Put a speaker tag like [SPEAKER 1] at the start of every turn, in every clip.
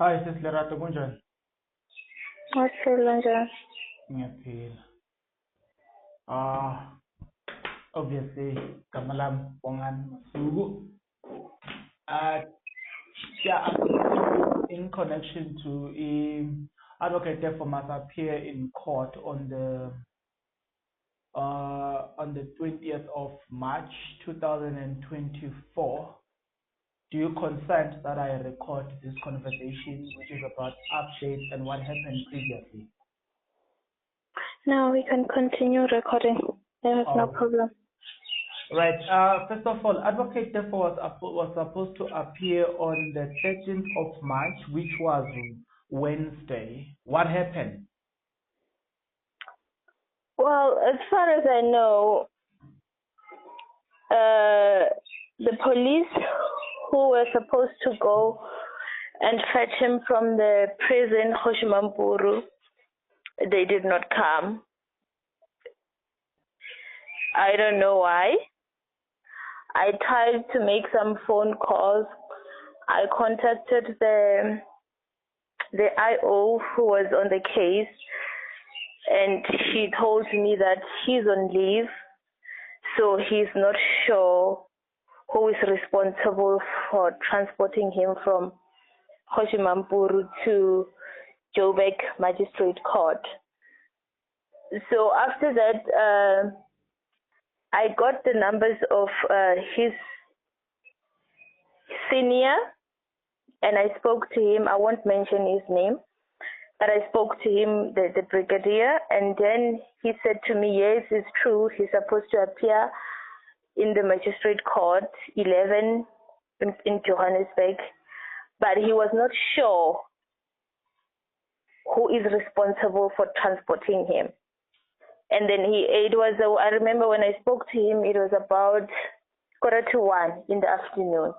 [SPEAKER 1] Hi, this is Lerato Kunjan. Ngiyaphila. Obviously, Kamalam Pongan Masugu. Yeah, in connection to Advocate Teffo'S must appear in court on the 20th of March 2024. Do you consent that I record this conversation, which is about updates and what happened previously?
[SPEAKER 2] No, we can continue recording. There is no problem.
[SPEAKER 1] Right. First of all, Advocate Teffo'S was supposed to appear on the 13th of March, which was Wednesday. What happened?
[SPEAKER 2] Well, as far as I know, the police who were supposed to go and fetch him from the prison, Hoshimampuru, they did not come. I don't know why. I tried to make some phone calls. I contacted the IO who was on the case, and she told me that he's on leave, so he's not sure who is responsible for transporting him from Hoshimampuru to Joburg Magistrate Court. So after that, I got the numbers of his senior, and I spoke to him. I won't mention his name, but I spoke to him, the brigadier, and then he said to me, yes, it's true, he's supposed to appear in the magistrate court 11 in Johannesburg, but he was not sure who is responsible for transporting him. And then I remember when I spoke to him, it was about 1:45 in the afternoon.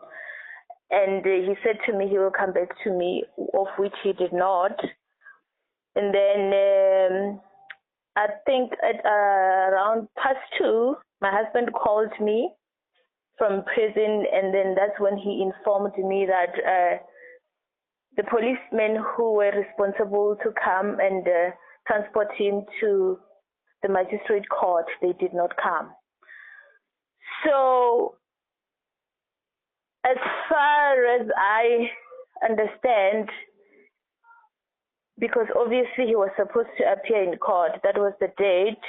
[SPEAKER 2] And he said to me he will come back to me, of which he did not. And then I think at around 2:30, my husband called me from prison, and then that's when he informed me that the policemen who were responsible to come and transport him to the magistrate court, they did not come. So as far as I understand, because obviously he was supposed to appear in court, that was the date.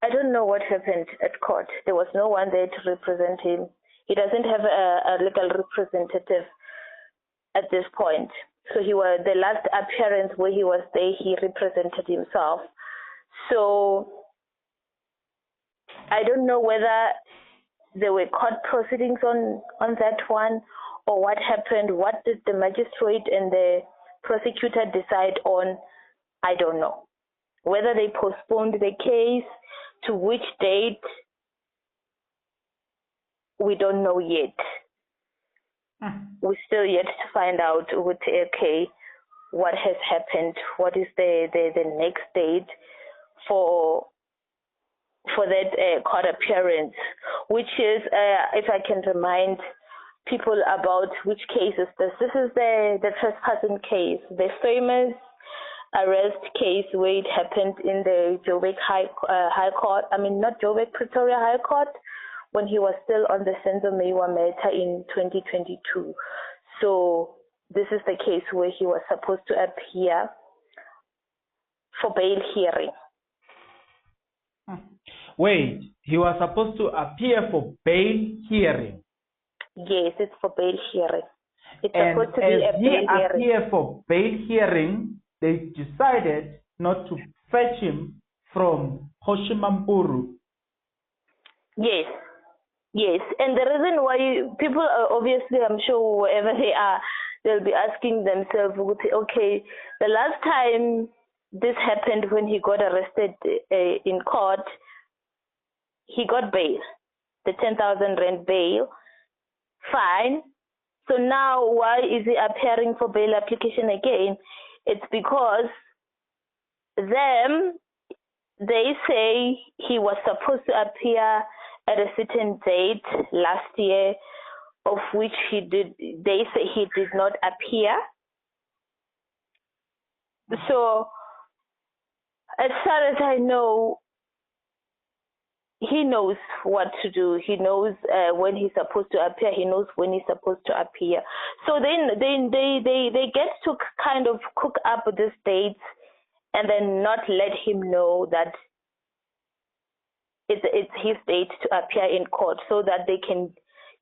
[SPEAKER 2] I don't know what happened at court. There was no one there to represent him. He doesn't have a legal representative at this point. So the last appearance where he was there, he represented himself. So I don't know whether there were court proceedings on that one, or what happened. What did the magistrate and the prosecutor decide on? I don't know. Whether they postponed the case to which date, we don't know yet. We're still yet to find out what has happened, what is the next date for that court appearance, which is, if I can remind people about which case is this. This is the trespassing case, the famous arrest case where it happened in the Joburg High Court. I mean, not Joburg, Pretoria High Court, when he was still on the Senzo Meyiwa matter in 2022. So this is the case where he was supposed to appear for bail hearing.
[SPEAKER 1] Wait, he was supposed to appear for bail hearing?
[SPEAKER 2] Yes, it's for bail hearing. It's
[SPEAKER 1] and
[SPEAKER 2] supposed to be a bail hearing.
[SPEAKER 1] Appear for bail hearing, they decided not to fetch him from Hoshimampuru.
[SPEAKER 2] Yes. Yes, and the reason why people are obviously, I'm sure wherever they are, they'll be asking themselves, okay, the last time this happened when he got arrested in court, he got bail, the 10,000 rand bail, fine. So now why is he appearing for bail application again? It's because they say he was supposed to appear at a certain date last year, of which they say he did not appear. So, as far as I know, he knows what to do. He knows when he's supposed to appear. He knows when he's supposed to appear. So then they get to kind of cook up these dates and then not let him know that it's his date to appear in court, so that they can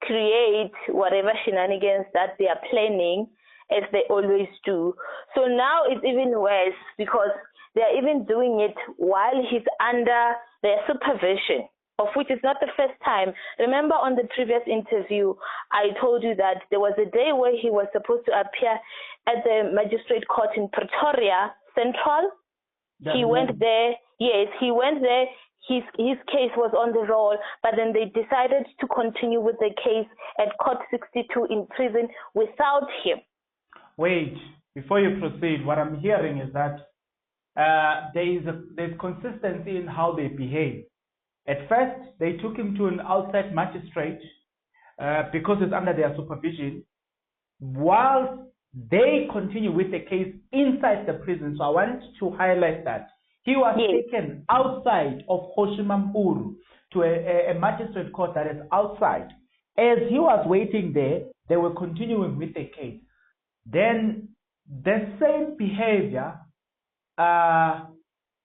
[SPEAKER 2] create whatever shenanigans that they are planning, as they always do. So now it's even worse, because they're even doing it while he's under their supervision, of which is not the first time. Remember, on the previous interview, I told you that there was a day where he was supposed to appear at the magistrate court in Pretoria Central. He went there. Yes, he went there. His case was on the roll, but then they decided to continue with the case at Court 62 in prison without him.
[SPEAKER 1] Wait, before you proceed, what I'm hearing is that there's consistency in how they behave. At first, they took him to an outside magistrate because it's under their supervision, while they continue with the case inside the prison. So I want to highlight that. He was taken outside of Hoshimampuru to a magistrate court that is outside. As he was waiting there, they were continuing with the case. Then the same behavior, I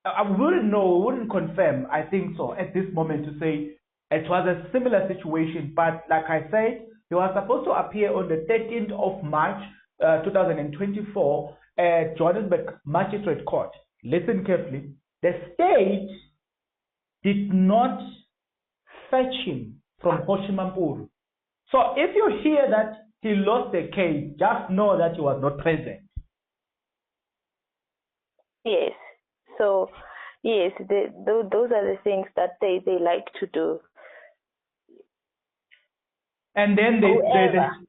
[SPEAKER 1] wouldn't know, wouldn't confirm, I think so, at this moment to say it was a similar situation. But like I said, he was supposed to appear on the 13th of March 2024 at Johannesburg Magistrate Court. Listen carefully. The state did not fetch him from Hoshimampuru. So if you hear that he lost the case, just know that he was not present.
[SPEAKER 2] Yes. So, yes, those are the things that they like to do.
[SPEAKER 1] And then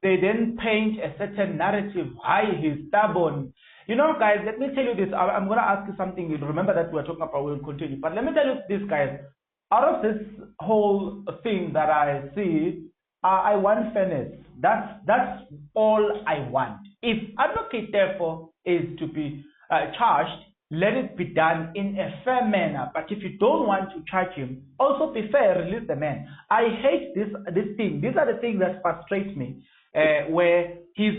[SPEAKER 1] they then paint a certain narrative why he's stubborn. You know, guys, let me tell you this. I'm going to ask you something. Remember that we're talking about, we'll continue. But let me tell you this, guys. Out of this whole thing that I see, I want fairness. That's all I want. If Advocate Tefo is to be charged, let it be done in a fair manner. But if you don't want to charge him, also be fair, release the man. I hate this thing. These are the things that frustrate me, where he's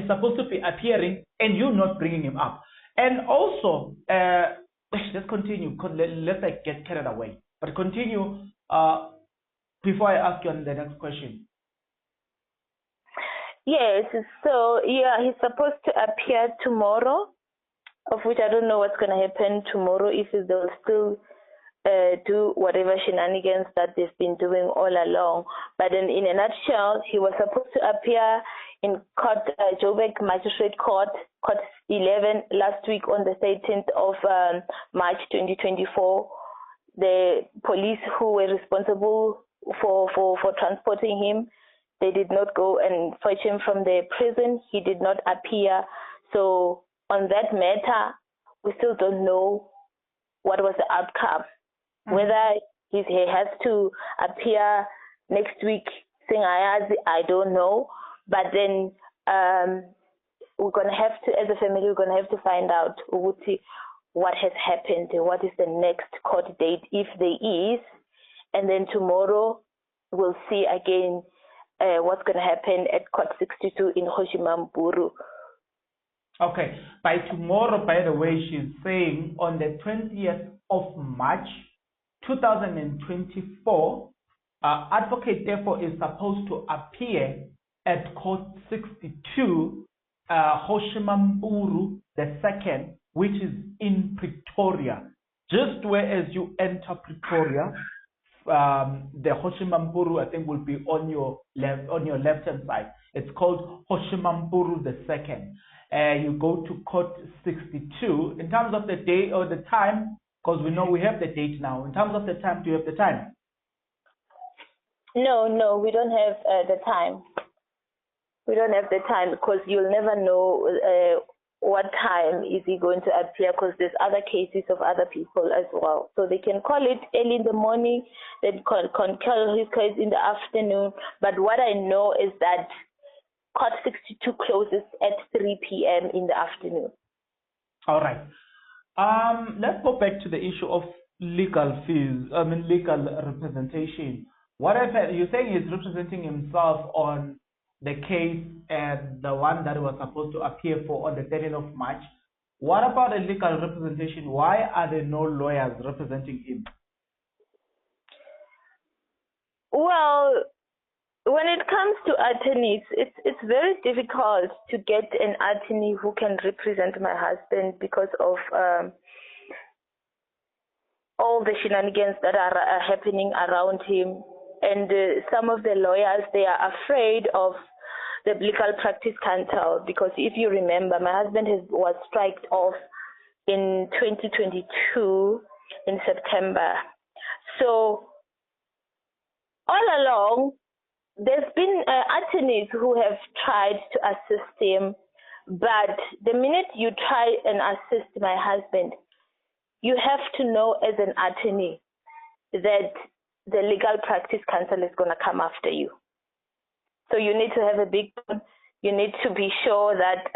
[SPEAKER 1] supposed to be appearing and you're not bringing him up. And also, let's continue. Let's get carried away. But continue before I ask you on the next question.
[SPEAKER 2] Yes. So yeah, he's supposed to appear tomorrow, of which I don't know what's going to happen tomorrow, if they'll still do whatever shenanigans that they've been doing all along. But then in a nutshell, he was supposed to appear in court, Joburg Magistrate Court, Court 11, last week on the 13th of March 2024. The police who were responsible for transporting him, they did not go and fetch him from the prison. He did not appear. So on that matter, we still don't know what was the outcome. Whether he has to appear next week, I don't know. But then we're going to have to, as a family, we're going to have to find out what has happened, what is the next court date, if there is. And then tomorrow we'll see again what's going to happen at Court 62 in Hoshimampuru.
[SPEAKER 1] Okay, by tomorrow, by the way, she's saying on the 20th of March 2024, Advocate Tefo is supposed to appear at Court 62, Hoshimampuru the second, which is in Pretoria. Just whereas you enter Pretoria, the Hoshimampuru, I think, will be on your left-hand side. It's called Hoshimampuru the second. You go to Court 62. In terms of the day or the time, because we know we have the date now. In terms of the time, do you have the time?
[SPEAKER 2] No, we don't have the time. We don't have the time, because you'll never know what time is he going to appear, because there's other cases of other people as well. So they can call it early in the morning, then call his case in the afternoon. But what I know is that Court 62 closes at 3 p.m. in the afternoon.
[SPEAKER 1] All right. Let's go back to the issue of legal fees. I mean, legal representation. What if you're saying he's representing himself on the case and the one that was supposed to appear for on the 30th of March? What about a legal representation? Why are there no lawyers representing him?
[SPEAKER 2] Well, when it comes to attorneys, it's very difficult to get an attorney who can represent my husband because of all the shenanigans that are happening around him. And some of the lawyers, they are afraid of the Legal Practice Council, because if you remember, my husband was striked off in 2022 in September. So all along, there's been attorneys who have tried to assist him, but the minute you try and assist my husband, you have to know as an attorney that the Legal Practice Council is going to come after you. So you need to have a big plan. You need to be sure that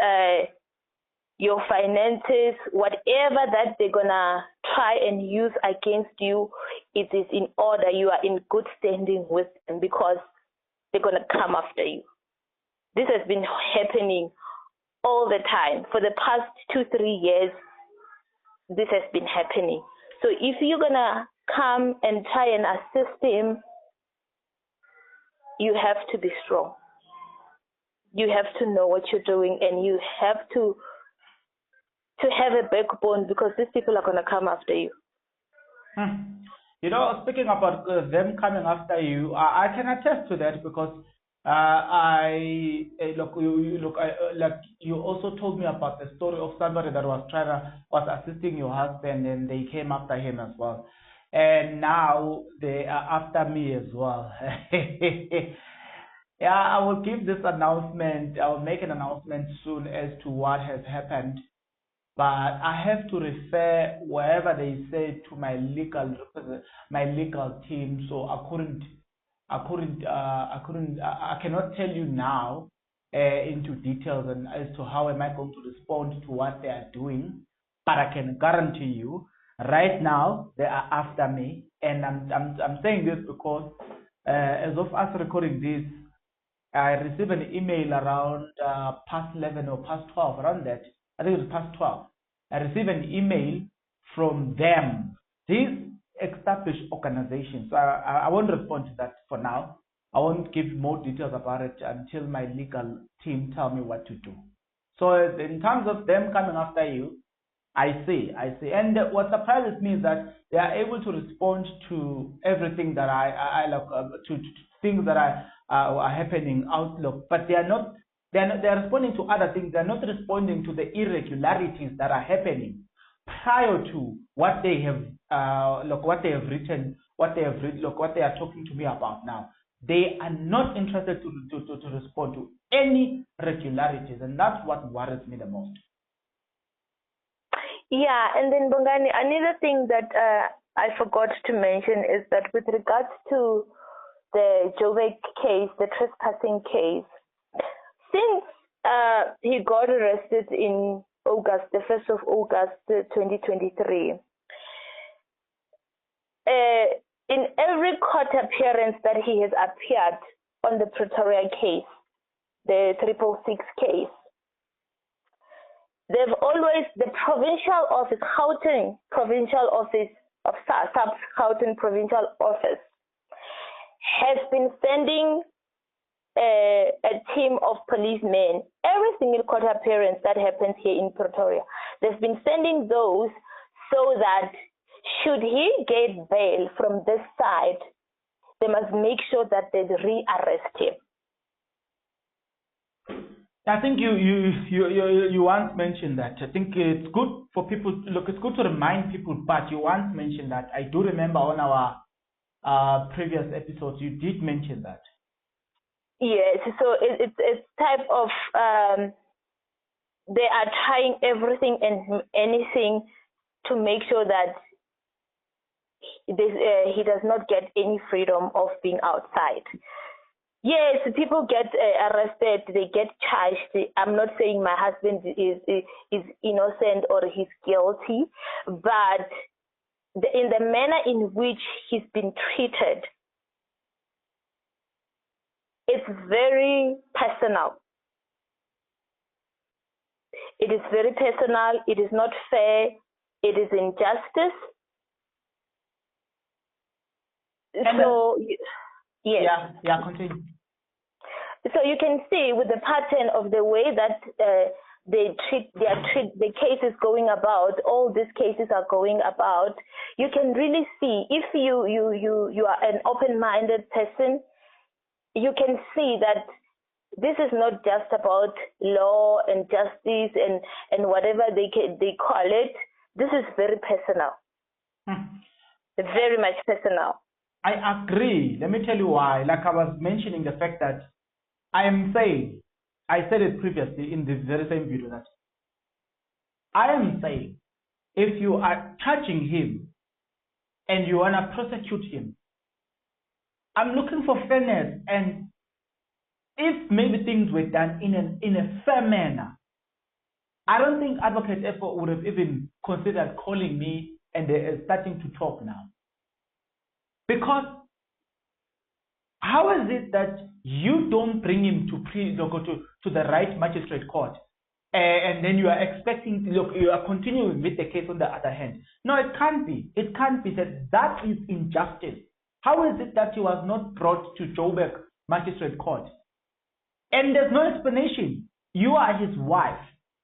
[SPEAKER 2] your finances, whatever that they're going to try and use against you, it is in order. You are in good standing with them, because they're going to come after you. This has been happening all the time. For the past 2-3 years, this has been happening. So if you're going to come and try and assist him, you have to be strong. You have to know what you're doing, and you have to have a backbone, because these people are going to come after you.
[SPEAKER 1] You know, speaking about them coming after you, I can attest to that, because you also told me about the story of somebody that was assisting your husband, and they came after him as well, and now they are after me as well. Yeah, I will give this announcement. I will make an announcement soon as to what has happened, but I have to refer wherever they say to my legal team. So I cannot tell you now into details and as to how am I going to respond to what they are doing, but I can guarantee you right now they are after me, and I'm saying this because as of us recording this, I received an email around past 11 or past 12, around that. I think it was past 12. I received an email from them, these established organizations. So I won't respond to that for now. I won't give more details about it until my legal team tell me what to do. So in terms of them coming after you, I see. And what surprises me is that they are able to respond to everything that I like, to things that are happening outlook, but they are responding to other things. They are not responding to the irregularities that are happening prior to what they have written, what they are talking to me about now. They are not interested to respond to any regularities, and that's what worries me the most.
[SPEAKER 2] Yeah, and then Bongani, another thing that I forgot to mention is that with regards to the Jovic case, the trespassing case, since he got arrested in August, the 1st of August 2023, in every court appearance that he has appeared on the Pretoria case, the 666 case, they've always, the provincial office, Gauteng provincial office of Gauteng provincial office, has been sending a team of policemen every single court appearance that happens here in Pretoria. They've been sending those so that should he get bail from this side, they must make sure that they re-arrest him.
[SPEAKER 1] I think you once mentioned that. I think it's good for people. Look, it's good to remind people. But you once mentioned that. I do remember on our previous episodes you did mention that.
[SPEAKER 2] Yes. So it's type of they are trying everything and anything to make sure that he does not get any freedom of being outside. Yes, people get arrested, they get charged. I'm not saying my husband is innocent or he's guilty, but in the manner in which he's been treated, it's very personal. It is very personal. It is not fair. It is injustice.
[SPEAKER 1] And
[SPEAKER 2] so, yes.
[SPEAKER 1] Yeah, continue.
[SPEAKER 2] So you can see with the pattern of the way that the cases going about, all these cases are going about, you can really see, if you are an open-minded person, you can see that this is not just about law and justice and whatever they call it. This is very personal. Very much personal.
[SPEAKER 1] I agree. Let me tell you why. Like I was mentioning the fact that I am saying, I said it previously in the very same video, that I am saying, if you are charging him and you want to prosecute him, I'm looking for fairness, and if maybe things were done in a fair manner, I don't think Advocate Teffo'S would have even considered calling me and starting to talk now. Because how is it that you don't bring him to the right magistrate court, and then you are expecting, you are continuing with the case on the other hand? No, it can't be. It can't be that is injustice. How is it that he was not brought to Joburg Magistrate Court? And there's no explanation. You are his wife.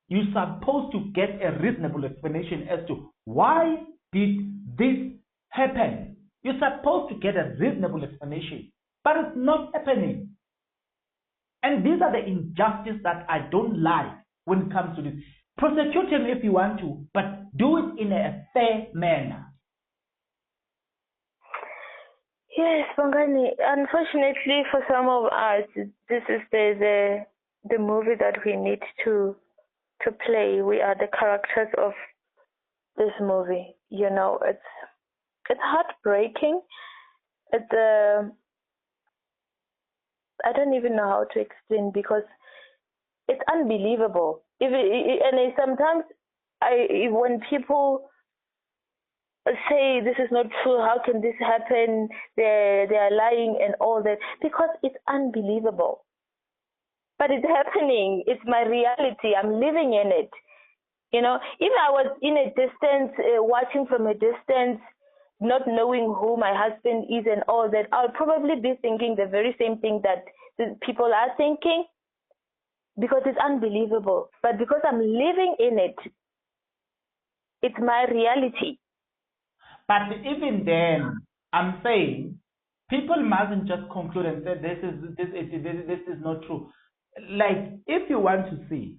[SPEAKER 1] You're supposed to get a reasonable explanation as to why did this happen. You're supposed to get a reasonable explanation, but it's not happening. And these are the injustices that I don't like when it comes to this. Prosecute him if you want to, but do it in a fair manner.
[SPEAKER 2] Yes, Bongani. Unfortunately for some of us, this is the movie that we need to play. We are the characters of this movie. You know, it's heartbreaking. I don't even know how to explain, because it's unbelievable. Sometimes when people say this is not true, how can this happen, they are lying and all that, because it's unbelievable. But it's happening. It's my reality. I'm living in it. You know, if I was in a distance, watching from a distance, not knowing who my husband is and all that, I'll probably be thinking the very same thing that people are thinking, because it's unbelievable. But because I'm living in it, it's my reality.
[SPEAKER 1] But even then, I'm saying people mustn't just conclude and say this is not true. Like, if you want to see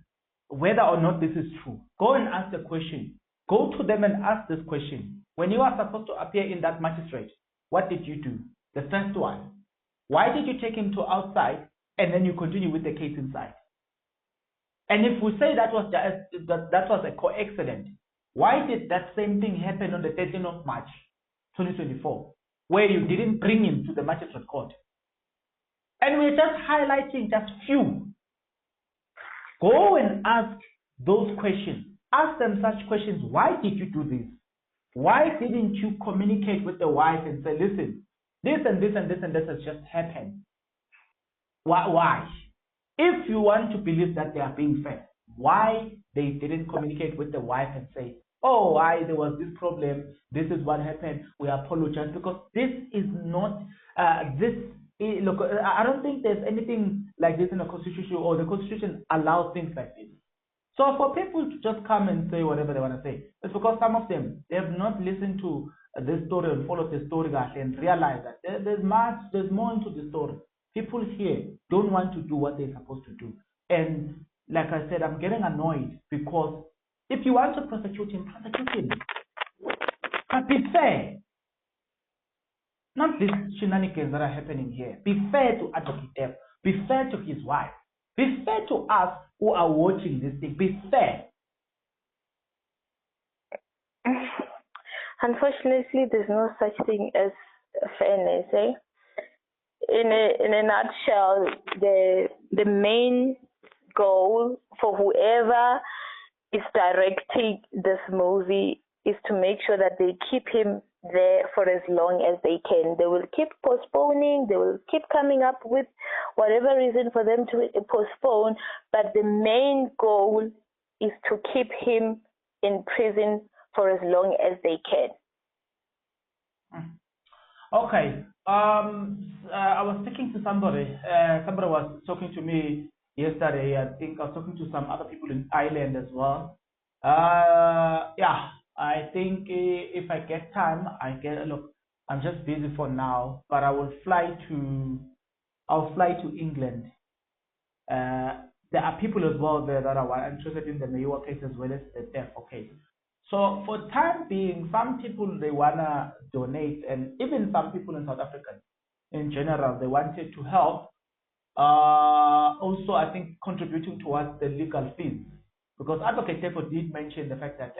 [SPEAKER 1] whether or not this is true, go and ask the question. Go to them and ask this question. When you are supposed to appear in that magistrate, what did you do? The first one, why did you take him to outside and then you continue with the case inside? And if we say that was a co-accident, why did that same thing happen on the 13th of March, 2024, where you didn't bring him to the magistrate court? And we're just highlighting just few. Go and ask those questions. Ask them such questions. Why did you do this? Why didn't you communicate with the wife and say, listen, this and this and this and this has just happened? Why? If you want to believe that they are being fair, why they didn't communicate with the wife and say, oh, why there was this problem, this is what happened, we apologize, because this is not, look, I don't think there's anything like this in the Constitution, or the Constitution allows things like this. So for people to just come and say whatever they want to say, it's because some of them, they have not listened to this story and followed the story and realize that there's more into the story. People here don't want to do what they're supposed to do. And like I said, I'm getting annoyed, because if you want to prosecute him, but be fair. Not these shenanigans that are happening here. Be fair to Advocate Teffo'S. Be fair to his wife. Be fair to us who are watching this thing. Be fair.
[SPEAKER 2] Unfortunately, there's no such thing as fairness, in a nutshell, the main goal for whoever is directing this movie is to make sure that they keep him there for as long as they can. They will keep postponing, they will keep coming up with whatever reason for them to postpone, but the main goal is to keep him in prison for as long as they can.
[SPEAKER 1] Okay. I was speaking to somebody. Somebody was talking to me yesterday. I think I was talking to some other people in Ireland as well. Yeah, I think if I get time, look. I'm just busy for now, but I'll fly to England. There are people as well there that are interested in the Mayowa case as well as the Teffo'S case. So for time being, some people, they wanna donate, and even some people in South Africa in general, they wanted to help. Also, I think contributing towards the legal fees, because Advocate Tefo did mention the fact that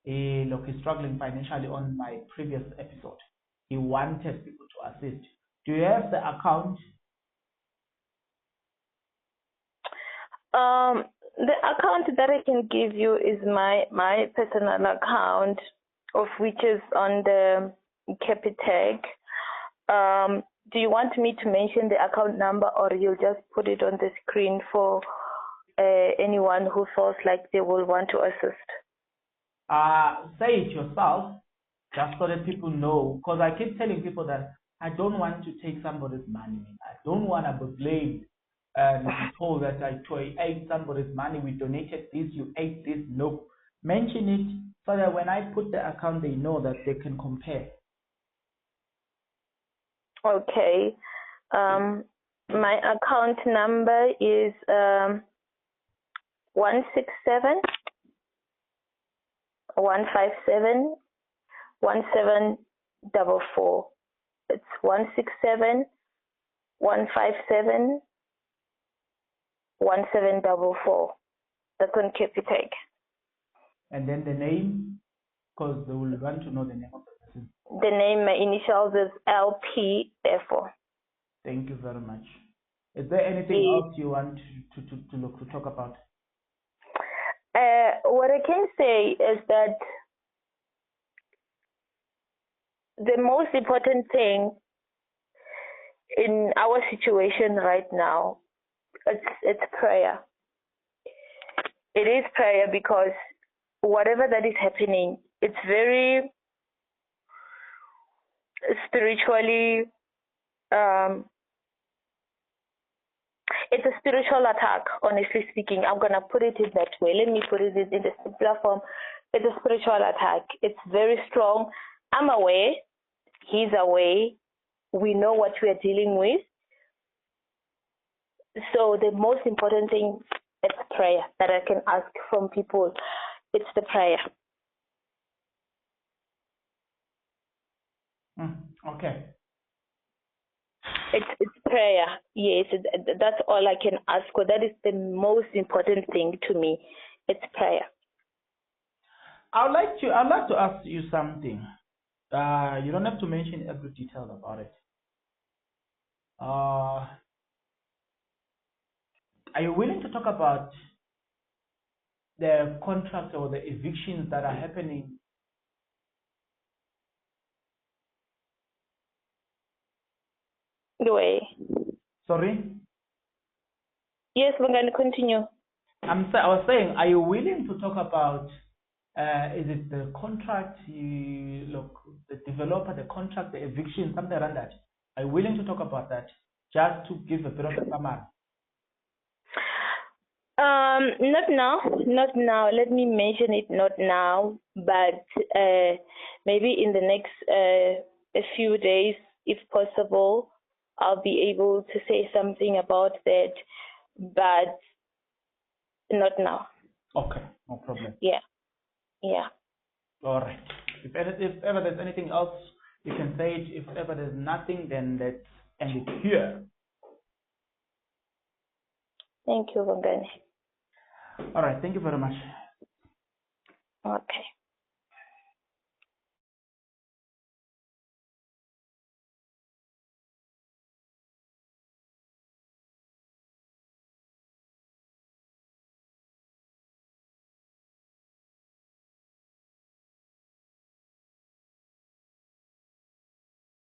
[SPEAKER 1] look, he's struggling financially on my previous episode. He wanted people to assist. Do you have the account?
[SPEAKER 2] The account that I can give you is my personal account, of which is on the Capitec. Do you want me to mention the account number, or you'll just put it on the screen for anyone who feels like they will want to assist?
[SPEAKER 1] Say it yourself, just so that people know, because I keep telling people that I don't want to take somebody's money. I don't want to be blamed and be told that I ate somebody's money, we donated this, you ate this. No. Mention it so that when I put the account, they know that they can compare.
[SPEAKER 2] Okay. My account number is 167 157 1744. It's 167 157 1744. That's on Capitec.
[SPEAKER 1] And then the name, because they will want to know the name of the person.
[SPEAKER 2] The name, my initials is LP, therefore.
[SPEAKER 1] Thank you very much. Is there anything else you want to talk about?
[SPEAKER 2] What I can say is that the most important thing in our situation right now, it's prayer. It is prayer, because whatever that is happening, it's very spiritually, it's a spiritual attack, honestly speaking. I'm going to put it in that way. Let me put it in the simpler form. It's a spiritual attack. It's very strong. I'm aware. He's aware. We know what we are dealing with. So the most important thing is prayer that I can ask from people. It's the prayer.
[SPEAKER 1] Okay.
[SPEAKER 2] It's prayer. Yes, that's all I can ask for. That is the most important thing to me. It's prayer.
[SPEAKER 1] I'd like to ask you something. You don't have to mention every detail about it. Are you willing to talk about the contracts or the evictions that are happening?
[SPEAKER 2] The way.
[SPEAKER 1] Sorry?
[SPEAKER 2] Yes, we're going to continue.
[SPEAKER 1] I was saying, are you willing to talk about, is it the contract, the developer, the contract, the eviction, something like that? Are you willing to talk about that? Just to give a bit of a summary.
[SPEAKER 2] Not now. Let me mention it not now, but maybe in the next a few days, if possible, I'll be able to say something about that, but not now.
[SPEAKER 1] Okay, no problem.
[SPEAKER 2] Yeah.
[SPEAKER 1] All right. If ever there's anything else, you can say it. If ever there's nothing, then let's end it here.
[SPEAKER 2] Thank you, Vangani.
[SPEAKER 1] All right. Thank you very much.
[SPEAKER 2] Okay.